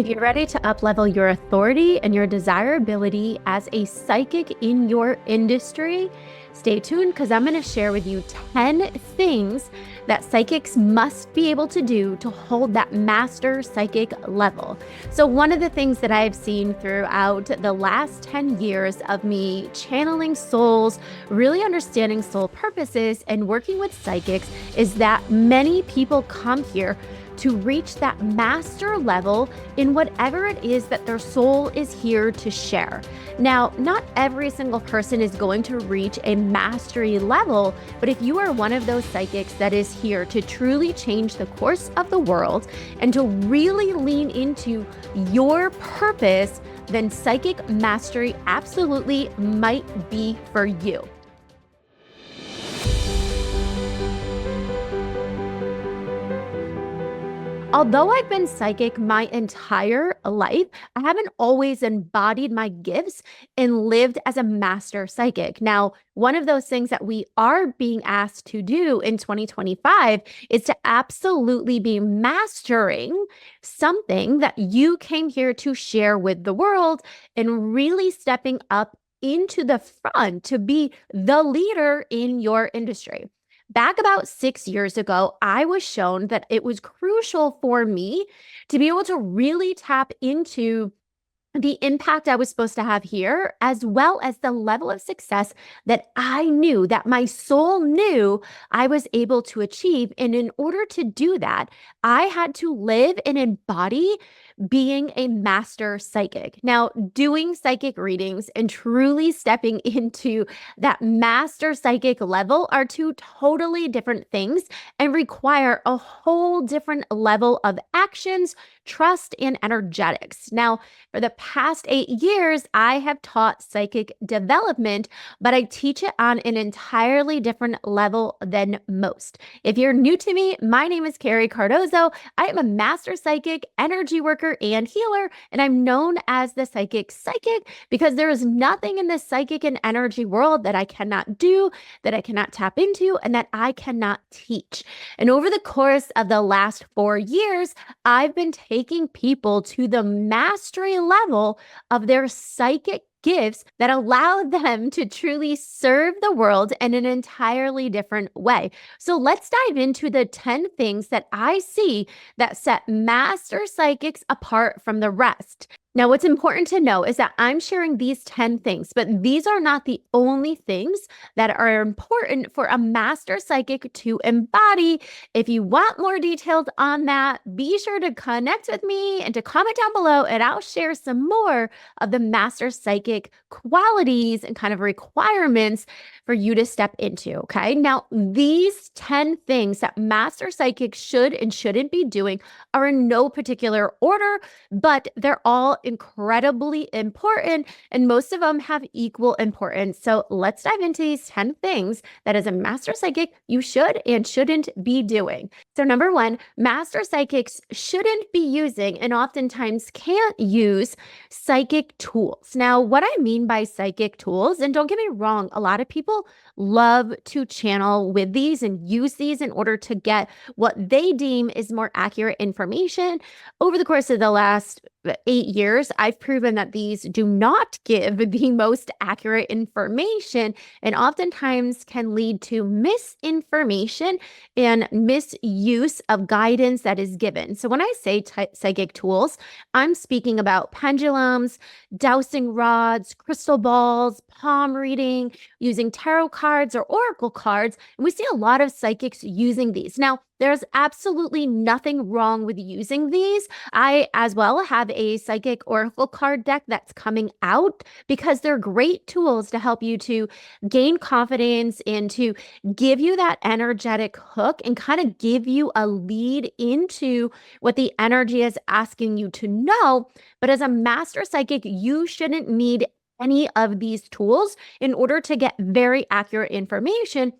If you're ready to uplevel your authority and your desirability as a psychic in your industry, stay tuned because I'm going to share with you 10 things that psychics must be able to do to hold that master psychic level. So one of the things that I've seen throughout the last 10 years of me channeling souls, really understanding soul purposes, and working with psychics is that many people come here to reach that master level in whatever it is that their soul is here to share. Now, not every single person is going to reach a mastery level, but if you are one of those psychics that is here to truly change the course of the world and to really lean into your purpose, then psychic mastery absolutely might be for you. Although I've been psychic my entire life, I haven't always embodied my gifts and lived as a master psychic. Now, one of those things that we are being asked to do in 2025 is to absolutely be mastering something that you came here to share with the world and really stepping up into the front to be the leader in your industry. Back about 6 years ago, I was shown that it was crucial for me to be able to really tap into the impact I was supposed to have here, as well as the level of success that I knew, that my soul knew I was able to achieve. And in order to do that, I had to live and embody being a master psychic. Now, doing psychic readings and truly stepping into that master psychic level are two totally different things and require a whole different level of actions, trust, and energetics. Now, for the past 8 years, I have taught psychic development, but I teach it on an entirely different level than most. If you're new to me, my name is Carrie Cardozo. I am a master psychic, energy worker, and healer, and I'm known as the psychic because there is nothing in the psychic and energy world that I cannot do, that I cannot tap into, and that I cannot teach. And over the course of the last 4 years, I've been taking people to the mastery level of their psychic gifts that allow them to truly serve the world in an entirely different way. So let's dive into the 10 things that I see that set master psychics apart from the rest. Now, what's important to know is that I'm sharing these 10 things, but these are not the only things that are important for a master psychic to embody. If you want more details on that, be sure to connect with me and to comment down below, and I'll share some more of the master psychic qualities and kind of requirements for you to step into, okay? Now, these 10 things that master psychics should and shouldn't be doing are in no particular order, but they're all incredibly important, and most of them have equal importance. So let's dive into these 10 things that as a master psychic, you should and shouldn't be doing. So number one, master psychics shouldn't be using and oftentimes can't use psychic tools. Now, what I mean by psychic tools, and don't get me wrong, a lot of people love to channel with these and use these in order to get what they deem is more accurate information. Over the course of the last 8 years, I've proven that these do not give the most accurate information and oftentimes can lead to misinformation and misuse of guidance that is given. So when I say psychic tools, I'm speaking about pendulums, dowsing rods, crystal balls, palm reading, using tarot cards or oracle cards. And we see a lot of psychics using these. Now, there's absolutely nothing wrong with using these. I, as well, have a psychic oracle card deck that's coming out because they're great tools to help you to gain confidence and to give you that energetic hook and kind of give you a lead into what the energy is asking you to know. But as a master psychic, you shouldn't need any of these tools in order to get very accurate information.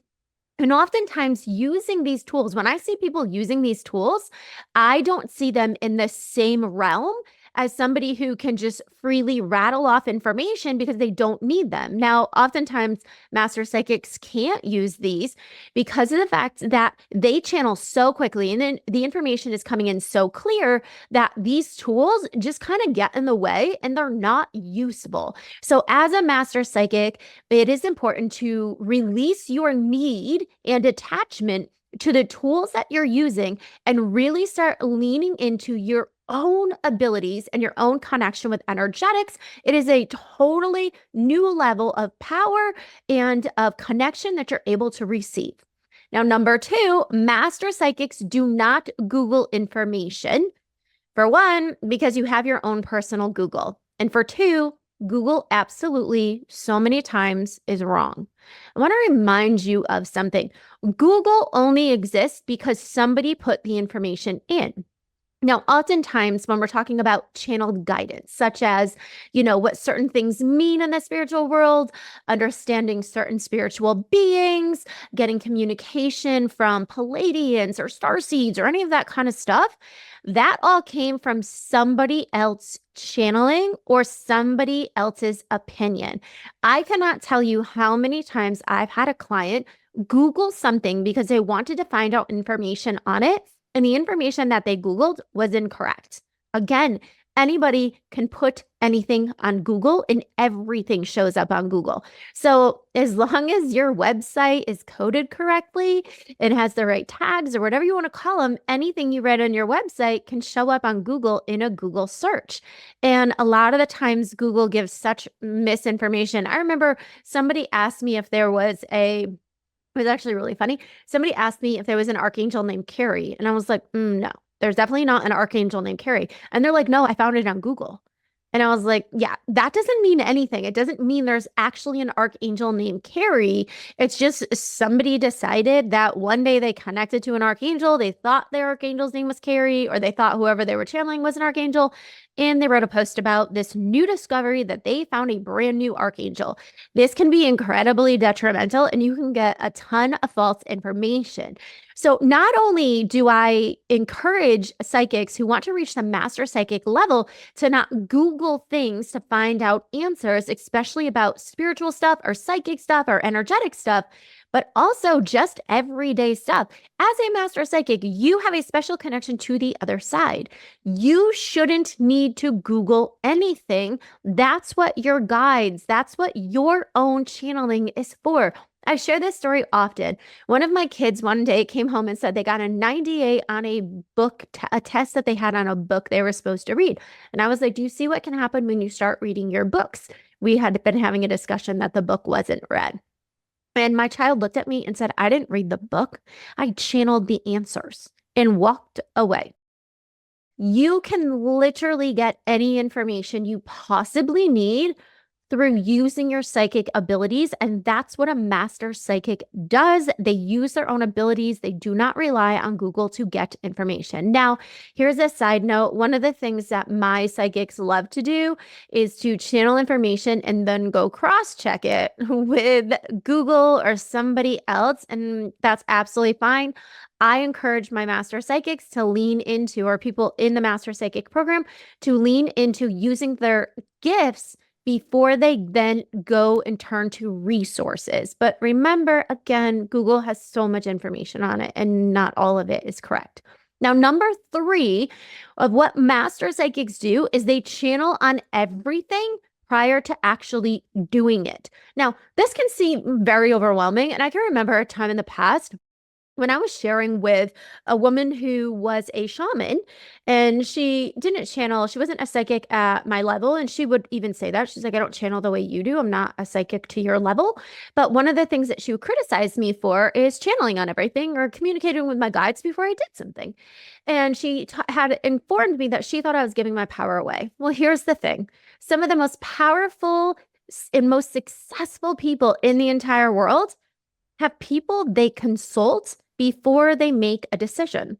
And oftentimes using these tools, when I see people using these tools, I don't see them in the same realm as somebody who can just freely rattle off information because they don't need them. Now, oftentimes master psychics can't use these because of the fact that they channel so quickly and then the information is coming in so clear that these tools just kind of get in the way and they're not usable. So as a master psychic, it is important to release your need and attachment to the tools that you're using and really start leaning into your own abilities and your own connection with energetics. It is a totally new level of power and of connection that you're able to receive. Now, number two, master psychics do not Google information. For one, because you have your own personal Google. And for two, Google absolutely so many times is wrong. I want to remind you of something. Google only exists because somebody put the information in. Now, oftentimes when we're talking about channeled guidance, such as, what certain things mean in the spiritual world, understanding certain spiritual beings, getting communication from Palladians or starseeds or any of that kind of stuff, that all came from somebody else channeling or somebody else's opinion. I cannot tell you how many times I've had a client Google something because they wanted to find out information on it, and the information that they Googled was incorrect. Again, anybody can put anything on Google and everything shows up on Google. So as long as your website is coded correctly, it has the right tags or whatever you want to call them, anything you read on your website can show up on Google in a Google search. And a lot of the times Google gives such misinformation. I remember somebody asked me if there was it was actually really funny. Somebody asked me if there was an archangel named Carrie, and I was like, no, there's definitely not an archangel named Carrie. And they're like, no, I found it on Google. And I was like, yeah, that doesn't mean anything. It doesn't mean there's actually an archangel named Carrie. It's just somebody decided that one day they connected to an archangel. They thought their archangel's name was Carrie, or they thought whoever they were channeling was an archangel. And they wrote a post about this new discovery that they found a brand new archangel. This can be incredibly detrimental, and you can get a ton of false information. So not only do I encourage psychics who want to reach the master psychic level to not Google things to find out answers, especially about spiritual stuff or psychic stuff or energetic stuff, but also just everyday stuff. As a master psychic, you have a special connection to the other side. You shouldn't need to Google anything. That's what your guides, that's what your own channeling is for. I share this story often. One of my kids one day came home and said they got a 98 on a book, a test that they had on a book they were supposed to read. And I was like, do you see what can happen when you start reading your books? We had been having a discussion that the book wasn't read. And my child looked at me and said, I didn't read the book. I channeled the answers and walked away. You can literally get any information you possibly need through using your psychic abilities. And that's what a master psychic does. They use their own abilities. They do not rely on Google to get information. Now, here's a side note. One of the things that my psychics love to do is to channel information and then go cross-check it with Google or somebody else. And that's absolutely fine. I encourage my master psychics to lean into, or people in the master psychic program, to lean into using their gifts before they then go and turn to resources. But remember, again, Google has so much information on it and not all of it is correct. Now, number three of what master psychics do is they channel on everything prior to actually doing it. Now, this can seem very overwhelming. And I can remember a time in the past when I was sharing with a woman who was a shaman, and she didn't channel, she wasn't a psychic at my level. And she would even say that. She's like, I don't channel the way you do. I'm not a psychic to your level. But one of the things that she would criticize me for is channeling on everything or communicating with my guides before I did something. And she had informed me that she thought I was giving my power away. Well, here's the thing. Some of the most powerful and most successful people in the entire world have people they consult before they make a decision.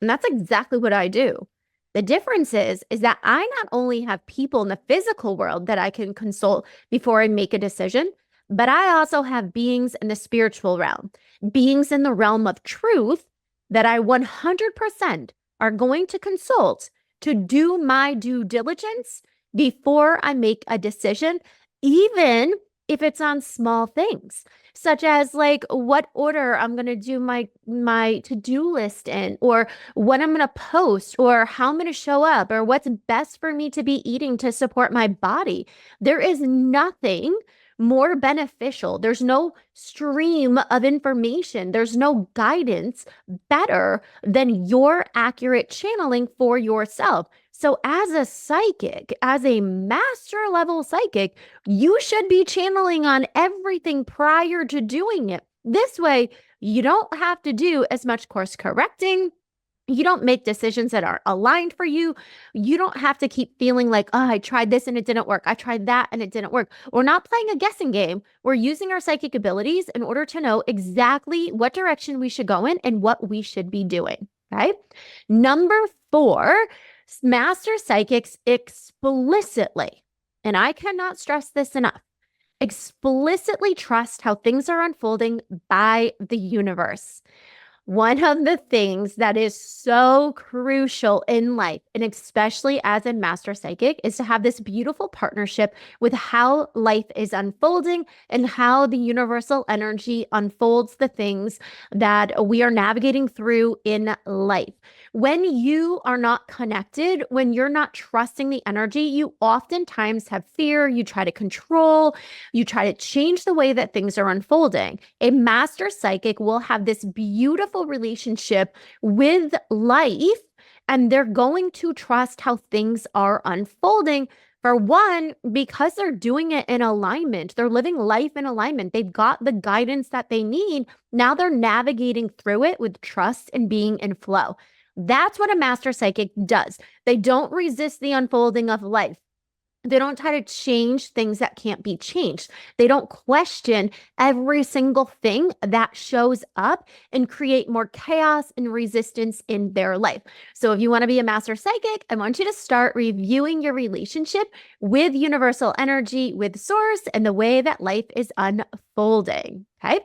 And that's exactly what I do. The difference is that I not only have people in the physical world that I can consult before I make a decision, but I also have beings in the spiritual realm, beings in the realm of truth that I 100% are going to consult to do my due diligence before I make a decision, even if it's on small things, such as like what order I'm going to do my to-do list in, or what I'm going to post, or how I'm going to show up, or what's best for me to be eating to support my body. There is nothing more beneficial. There's no stream of information. There's no guidance better than your accurate channeling for yourself. So, as a psychic, as a master level psychic, you should be channeling on everything prior to doing it. This way, you don't have to do as much course correcting. You don't make decisions that are aligned for you. You don't have to keep feeling like, oh, I tried this and it didn't work. I tried that and it didn't work. We're not playing a guessing game. We're using our psychic abilities in order to know exactly what direction we should go in and what we should be doing. Okay. Number 4, master psychics explicitly, and I cannot stress this enough, explicitly trust how things are unfolding by the universe. One of the things that is so crucial in life, and especially as a master psychic, is to have this beautiful partnership with how life is unfolding and how the universal energy unfolds the things that we are navigating through in life. When you are not connected, when you're not trusting the energy, you oftentimes have fear, you try to control, you try to change the way that things are unfolding. A master psychic will have this beautiful relationship with life, and they're going to trust how things are unfolding. For one, because they're doing it in alignment, they're living life in alignment. They've got the guidance that they need. Now they're navigating through it with trust and being in flow. That's what a master psychic does. They don't resist the unfolding of life. They don't try to change things that can't be changed. They don't question every single thing that shows up and create more chaos and resistance in their life. So if you want to be a master psychic, I want you to start reviewing your relationship with universal energy, with source, and the way that life is unfolding. Okay.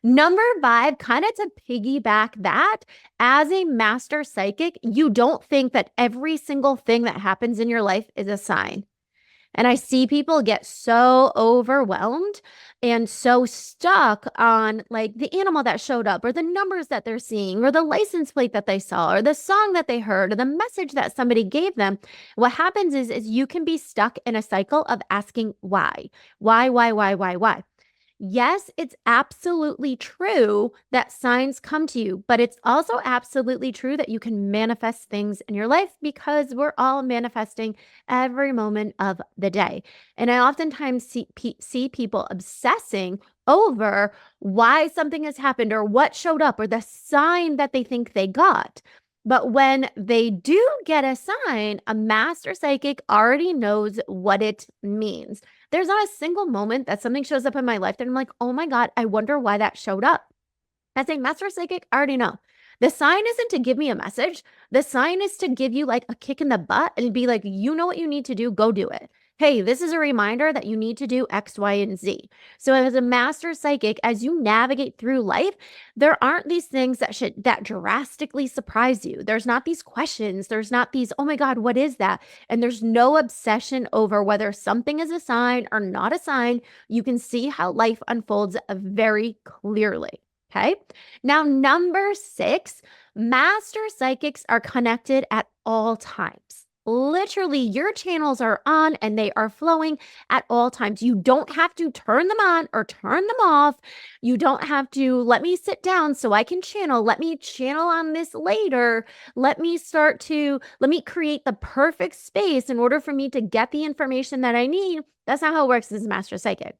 Number 5, kind of to piggyback that, as a master psychic, you don't think that every single thing that happens in your life is a sign. And I see people get so overwhelmed and so stuck on like the animal that showed up, or the numbers that they're seeing, or the license plate that they saw, or the song that they heard, or the message that somebody gave them. What happens is you can be stuck in a cycle of asking why. Why? Yes, it's absolutely true that signs come to you, but it's also absolutely true that you can manifest things in your life, because we're all manifesting every moment of the day. And I oftentimes see people obsessing over why something has happened, or what showed up, or the sign that they think they got. But when they do get a sign, a master psychic already knows what it means. There's not a single moment that something shows up in my life that I'm like, oh my God, I wonder why that showed up. As a master psychic, I already know. The sign isn't to give me a message. The sign is to give you like a kick in the butt and be like, you know what you need to do, go do it. Hey, this is a reminder that you need to do X, Y, and Z. So as a master psychic, as you navigate through life, there aren't these things that drastically surprise you. There's not these questions. There's not these, oh my God, what is that? And there's no obsession over whether something is a sign or not a sign. You can see how life unfolds very clearly. Okay. Now, number 6, master psychics are connected at all times. Literally, your channels are on and they are flowing at all times. You don't have to turn them on or turn them off. You don't have to let me sit down so I can channel. Let me channel on this later. Let me create the perfect space in order for me to get the information that I need. That's not how it works as a master psychic.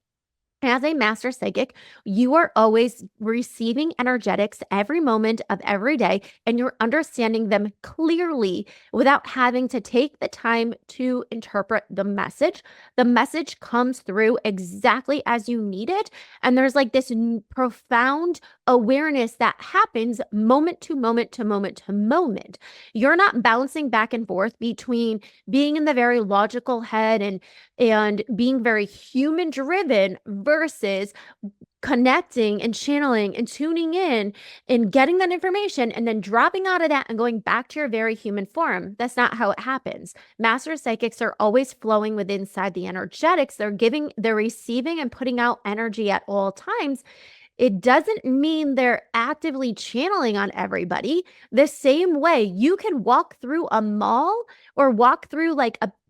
As a master psychic, you are always receiving energetics every moment of every day, and you're understanding them clearly without having to take the time to interpret the message. The message comes through exactly as you need it. And there's like this profound awareness that happens moment to moment to moment to moment. You're not bouncing back and forth between being in the very logical head and being very human driven versus connecting and channeling and tuning in and getting that information and then dropping out of that and going back to your very human form. That's not how it happens. Master psychics are always flowing with inside the energetics. They're receiving and putting out energy at all times. It doesn't mean they're actively channeling on everybody. The same way you can walk through a mall or walk through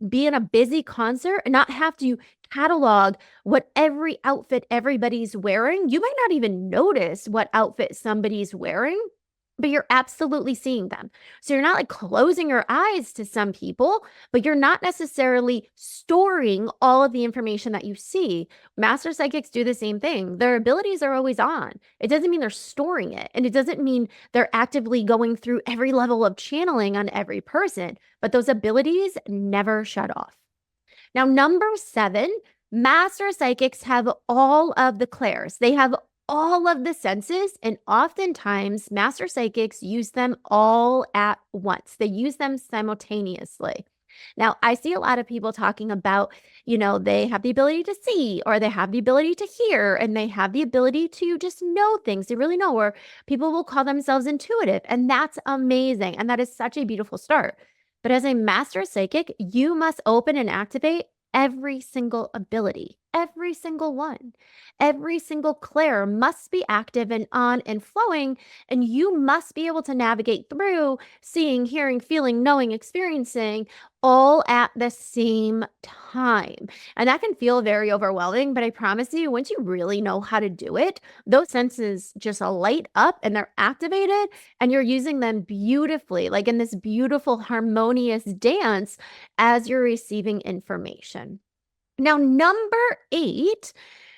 be in a busy concert and not have to catalog what every outfit everybody's wearing. You might not even notice what outfit somebody's wearing, but you're absolutely seeing them. So you're not like closing your eyes to some people, but you're not necessarily storing all of the information that you see. Master psychics do the same thing. Their abilities are always on. It doesn't mean they're storing it. And it doesn't mean they're actively going through every level of channeling on every person, but those abilities never shut off. Now, number 7, master psychics have all of the clairs. They have all of the senses, and oftentimes master psychics use them all at once. They use them simultaneously. Now, I see a lot of people talking about, they have the ability to see, or they have the ability to hear, and they have the ability to just know things. They really know, or people will call themselves intuitive, and that's amazing. And that is such a beautiful start. But as a master psychic, you must open and activate every single ability, every single one. Every single clair must be active and on and flowing, and you must be able to navigate through seeing, hearing, feeling, knowing, experiencing all at the same time. And that can feel very overwhelming, but I promise you, once you really know how to do it, those senses just light up and they're activated, and you're using them beautifully, like in this beautiful, harmonious dance as you're receiving information. Now, number 8,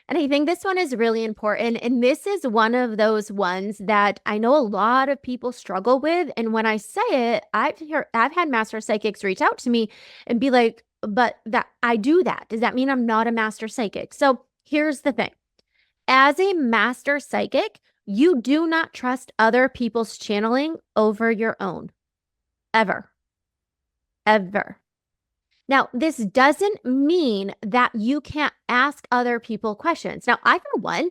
and I think this one is really important. And this is one of those ones that I know a lot of people struggle with. And when I say it, I've had master psychics reach out to me and be like, but that I do that. Does that mean I'm not a master psychic? So here's the thing. As a master psychic, you do not trust other people's channeling over your own. Ever. Ever. Now, this doesn't mean that you can't ask other people questions. Now, I, for one,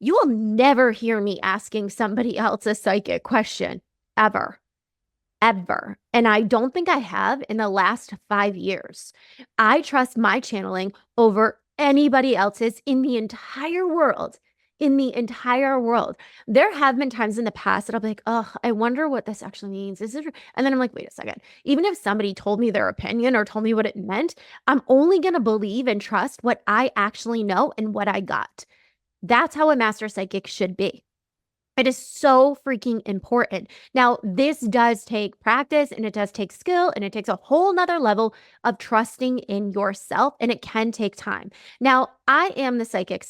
you will never hear me asking somebody else a psychic question, ever, ever. And I don't think I have in the last 5 years. I trust my channeling over anybody else's in the entire world. In the entire world. There have been times in the past that I'll be like, oh, I wonder what this actually means. Is it? And then I'm like, wait a second. Even if somebody told me their opinion or told me what it meant, I'm only going to believe and trust what I actually know and what I got. That's how a master psychic should be. It is so freaking important. Now, this does take practice and it does take skill and it takes a whole nother level of trusting in yourself, and it can take time. Now, I am the psychic.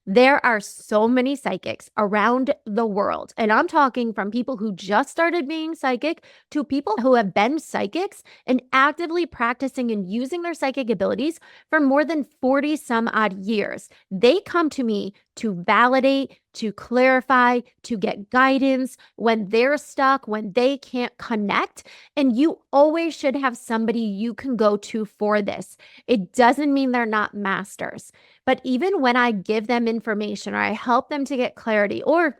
There are so many psychics around the world. And I'm talking from people who just started being psychic to people who have been psychics and actively practicing and using their psychic abilities for more than 40 some odd years. They come to me to validate, to clarify, to get guidance when they're stuck, when they can't connect. And you always should have somebody you can go to for this. It doesn't mean they're not masters. But even when I give them information or I help them to get clarity, or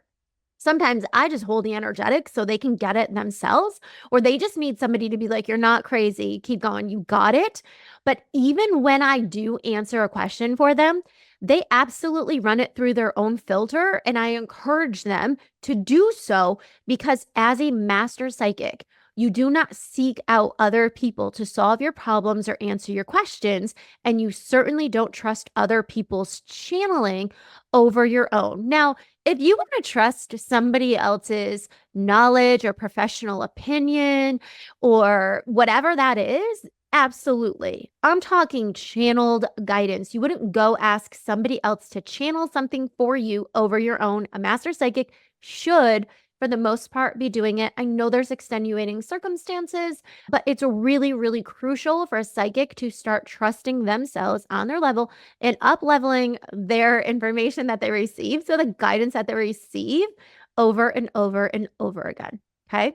sometimes I just hold the energetic so they can get it themselves, or they just need somebody to be like, you're not crazy, keep going, you got it. But even when I do answer a question for them, they absolutely run it through their own filter, and I encourage them to do so, because as a master psychic, you do not seek out other people to solve your problems or answer your questions, and you certainly don't trust other people's channeling over your own. Now, if you want to trust somebody else's knowledge or professional opinion or whatever that is, absolutely. I'm talking channeled guidance. You wouldn't go ask somebody else to channel something for you over your own. A master psychic should, for the most part, be doing it. I know there's extenuating circumstances, but it's really, really crucial for a psychic to start trusting themselves on their level and up-leveling their information that they receive, so the guidance that they receive over and over and over again. Okay.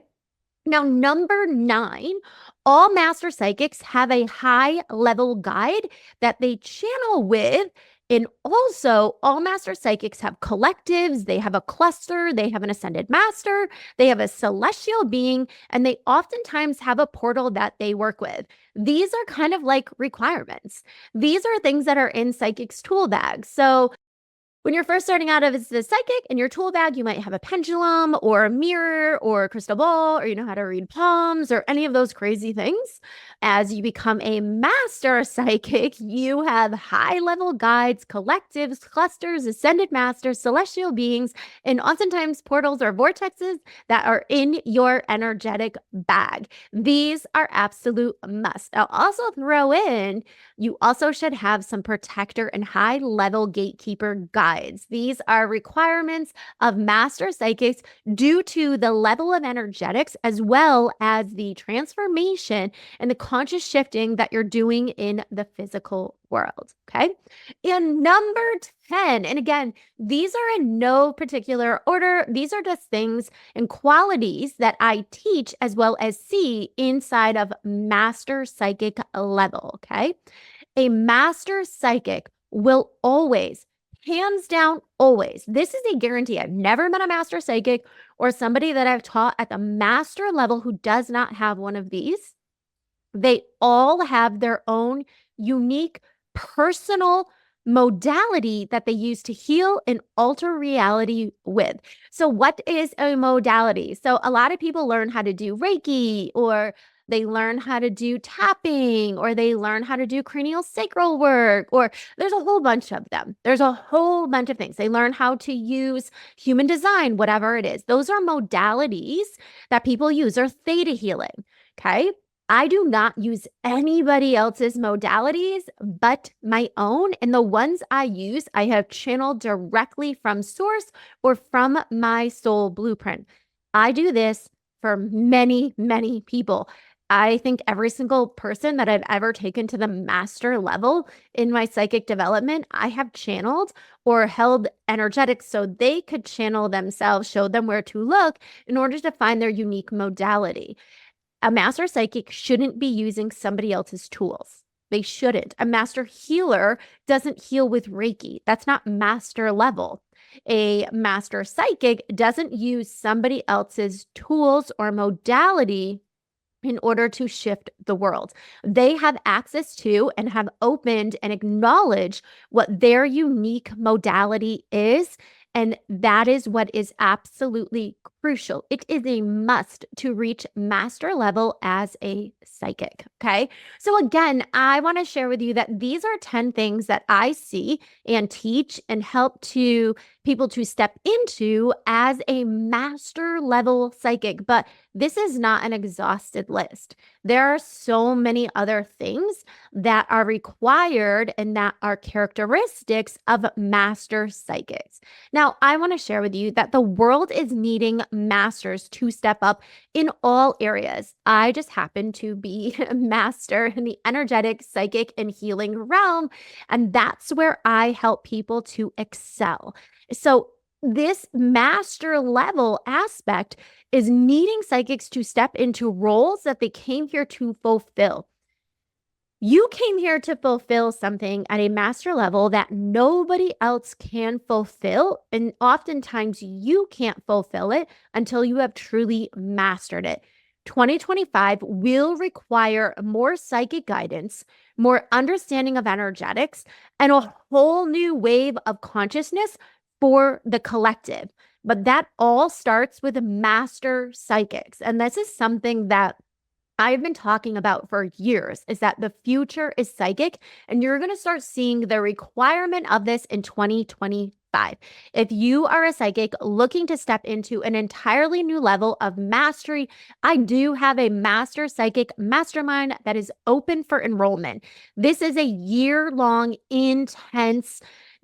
Now, number 9, all master psychics have a high level guide that they channel with And also, all master psychics have collectives, they have a cluster, they have an ascended master, they have a celestial being, and they oftentimes have a portal that they work with. These are kind of like requirements. These are things that are in psychics tool bags. So when you're first starting out as a psychic, in your tool bag, you might have a pendulum or a mirror or a crystal ball, or you know how to read palms or any of those crazy things. As you become a master psychic, you have high level guides, collectives, clusters, ascended masters, celestial beings, and oftentimes portals or vortexes that are in your energetic bag. These are absolute must. I'll also throw in, you also should have some protector and high level gatekeeper guides. These are requirements of master psychics due to the level of energetics as well as the transformation and the conscious shifting that you're doing in the physical world. Okay. And number 10, and again, these are in no particular order. These are just things and qualities that I teach as well as see inside of master psychic level. Okay. A master psychic will always, hands down, always. This is a guarantee. I've never met a master psychic or somebody that I've taught at the master level who does not have one of these. They all have their own unique personal modality that they use to heal and alter reality with. So, what is a modality? So, a lot of people learn how to do Reiki, or they learn how to do tapping, or they learn how to do cranial sacral work, or there's a whole bunch of them. There's a whole bunch of things. They learn how to use human design, whatever it is. Those are modalities that people use, or theta healing. Okay. I do not use anybody else's modalities but my own. And the ones I use, I have channeled directly from source or from my soul blueprint. I do this for many, many people. I think every single person that I've ever taken to the master level in my psychic development, I have channeled or held energetics so they could channel themselves, show them where to look in order to find their unique modality. A master psychic shouldn't be using somebody else's tools. They shouldn't. A master healer doesn't heal with Reiki. That's not master level. A master psychic doesn't use somebody else's tools or modality in order to shift the world. They have access to and have opened and acknowledged what their unique modality is. And that is what is absolutely crucial. It is a must to reach master level as a psychic. Okay. So, again, I want to share with you that these are 10 things that I see and teach and help to people to step into as a master level psychic. But this is not an exhausted list. There are so many other things that are required and that are characteristics of master psychics. Now, I want to share with you that the world is needing masters to step up in all areas. I just happen to be a master in the energetic, psychic, and healing realm, and that's where I help people to excel. So, this master level aspect is needing psychics to step into roles that they came here to fulfill. You came here to fulfill something at a master level that nobody else can fulfill. And oftentimes you can't fulfill it until you have truly mastered it. 2025 will require more psychic guidance, more understanding of energetics, and a whole new wave of consciousness for the collective. But that all starts with master psychics. And this is something that I've been talking about for years, is that the future is psychic, and you're going to start seeing the requirement of this in 2025. If you are a psychic looking to step into an entirely new level of mastery, I do have a master psychic mastermind that is open for enrollment. This is a year-long, intense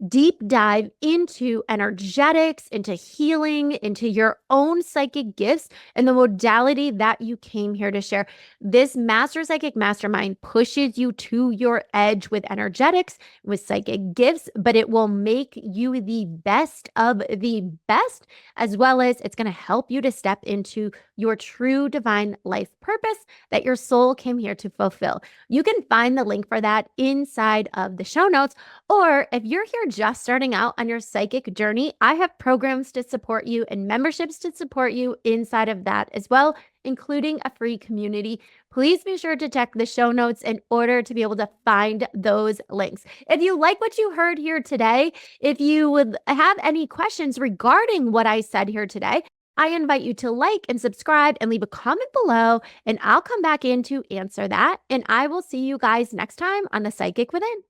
deep dive into energetics, into healing, into your own psychic gifts and the modality that you came here to share. This Master Psychic Mastermind pushes you to your edge with energetics, with psychic gifts, but it will make you the best of the best, as well as it's going to help you to step into your true divine life purpose that your soul came here to fulfill. You can find the link for that inside of the show notes. Or if you're here just starting out on your psychic journey, I have programs to support you and memberships to support you inside of that as well, including a free community. Please be sure to check the show notes in order to be able to find those links. If you like what you heard here today, if you would have any questions regarding what I said here today, I invite you to like and subscribe and leave a comment below, and I'll come back in to answer that. And I will see you guys next time on The Psychic Within.